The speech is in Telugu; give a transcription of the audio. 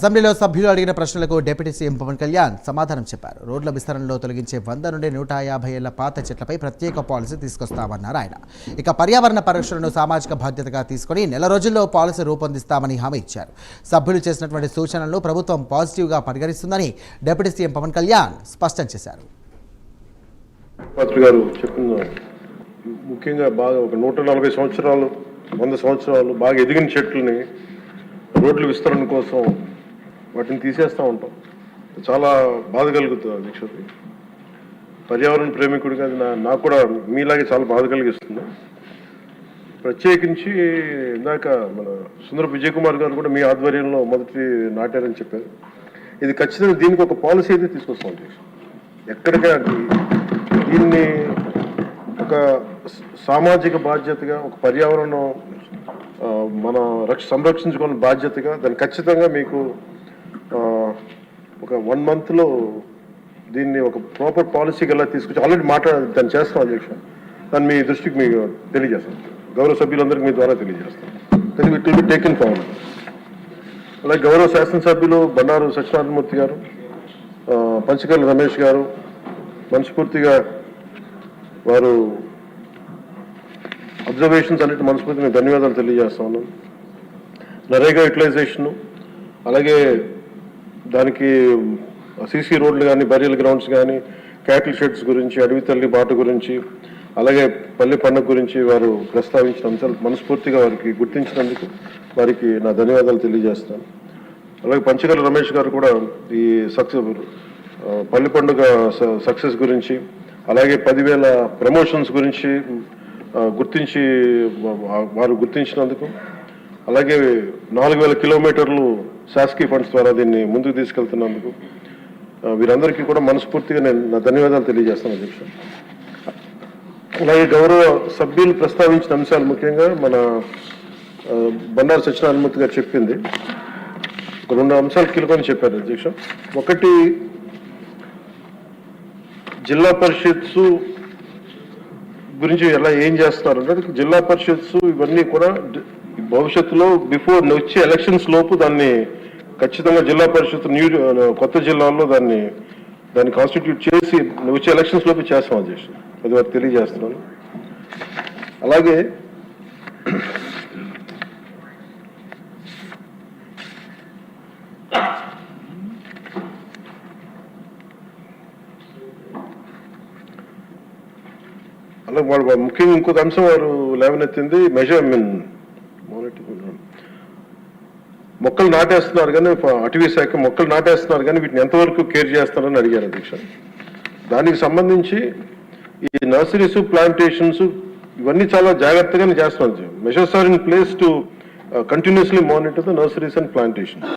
అసెంబ్లీలో సభ్యులు అడిగిన ప్రశ్నలకు డిప్యూటీ సీఎం పవన్ కళ్యాణ్ సమాధానం చెప్పారు. రోడ్ల విస్తరణలో తొలగించే 100 నుండి 150 ఏళ్ల పాత చెట్లపై ప్రత్యేక పాలసీ తీసుకొస్తామన్నారు ఆయన. ఇక పర్యావరణ పరిరక్షణను సామాజిక బాధ్యతగా తీసుకుని నెల రోజుల్లో పాలసీ రూపొందిస్తామని హామీ ఇచ్చారు. సభ్యులు చేసినటువంటి సూచనలను ప్రభుత్వం పాజిటివ్గా పరిగణిస్తుందని డిప్యూటీ సీఎం పవన్ కళ్యాణ్ స్పష్టం చేశారు. ముఖ్యంగా బాగా ఒక 140 సంవత్సరాలు 100 సంవత్సరాలు బాగా ఎదిగిన చెట్లని రోడ్ల విస్తరణ కోసం వాటిని తీసేస్తూ ఉంటాం. చాలా బాధ కలుగుతుంది అధ్యక్షుడి. పర్యావరణ ప్రేమికుడిగా నాకు కూడా మీలాగే చాలా బాధ కలిగిస్తుంది. ప్రత్యేకించి ఇందాక మన సుందర విజయ్ కుమార్ గారు కూడా మీ ఆధ్వర్యంలో మొదటి నాటారని చెప్పారు. ఇది ఖచ్చితంగా దీనికి ఒక పాలసీ అయితే తీసుకొస్తాం అధ్యక్షుడు. ఎక్కడికైనా దీన్ని ఒక సామాజిక బాధ్యతగా, ఒక పర్యావరణం మన సంరక్షించుకునే బాధ్యతగా దాన్ని ఖచ్చితంగా మీకు ఒక 1 monthలో దీన్ని ఒక ప్రాపర్ పాలసీకి ఎలా తీసుకొచ్చి ఆల్రెడీ దాన్ని చేస్తాం అధ్యక్షుడు. దాన్ని మీ దృష్టికి మీకు తెలియజేస్తాం, గౌరవ సభ్యులందరికీ మీ ద్వారా తెలియజేస్తాం. కానీ it will be taken forward. అలాగే గౌరవ శాసనసభ్యులు బండారు సత్యనారాయణమూర్తి గారు, పంచకర్ల రమేష్ గారు మనస్ఫూర్తిగా వారు అబ్జర్వేషన్స్ అన్నిటి మనస్ఫూర్తిగా మేము ధన్యవాదాలు తెలియజేస్తా ఉన్నాం. నరేగా యూటిలైజేషను, అలాగే దానికి సీసీ రోడ్లు కానీ, బరియల్ గ్రౌండ్స్ కానీ, క్యాటిల్ షెడ్స్ గురించి, అడవి తల్లి బాట గురించి, అలాగే పల్లె పండుగ గురించి వారు ప్రస్తావించిన అంశాలు మనస్ఫూర్తిగా వారికి గుర్తించినందుకు వారికి నా ధన్యవాదాలు తెలియజేస్తాను. అలాగే పంచకర్ల రమేష్ గారు కూడా ఈ పల్లె పండుగ సక్సెస్ గురించి, అలాగే 10,000 ప్రమోషన్స్ గురించి గుర్తించి వారు గుర్తించినందుకు, అలాగే 4,000 కిలోమీటర్లు శాసకీయ ఫండ్స్ ద్వారా దీన్ని ముందుకు తీసుకెళ్తున్నందుకు వీరందరికీ కూడా మనస్ఫూర్తిగా నేను నా ధన్యవాదాలు తెలియజేస్తాను అధ్యక్ష. అలాగే గౌరవ సభ్యులు ప్రస్తావించిన అంశాలు ముఖ్యంగా మన బండారు సత్యనారాయణమూర్తి గారు చెప్పింది ఒక 2 అంశాలు కీలకమని చెప్పారు అధ్యక్ష. ఒకటి, జిల్లా పరిషత్స్ గురించి ఎలా ఏం చేస్తున్నారంటే, జిల్లా పరిషత్స్ ఇవన్నీ కూడా భవిష్యత్తులో బిఫోర్ వచ్చే ఎలక్షన్స్ లోపు దాన్ని ఖచ్చితంగా జిల్లా పరిషత్ కొత్త జిల్లాల్లో దాన్ని కాన్స్టిట్యూట్ చేసి వచ్చే ఎలక్షన్స్ లోపు చేస్తాం అధ్యక్ష. అది వారికి తెలియజేస్తున్నాను. అలాగే వాళ్ళు ముఖ్యంగా ఇంకొక అంశం వారు లేవనెత్తింది మొక్కలు నాటేస్తున్నారు కానీ, అటవీ శాఖ మొక్కలు నాటేస్తున్నారు కానీ వీటిని ఎంతవరకు కేర్ చేస్తారని అడిగారు అధ్యక్ష. దానికి సంబంధించి ఈ నర్సరీస్, ప్లాంటేషన్స్ ఇవన్నీ చాలా జాగ్రత్తగానే చేస్తున్నారు. Measures are in place to continuously monitor the nurseries and plantations.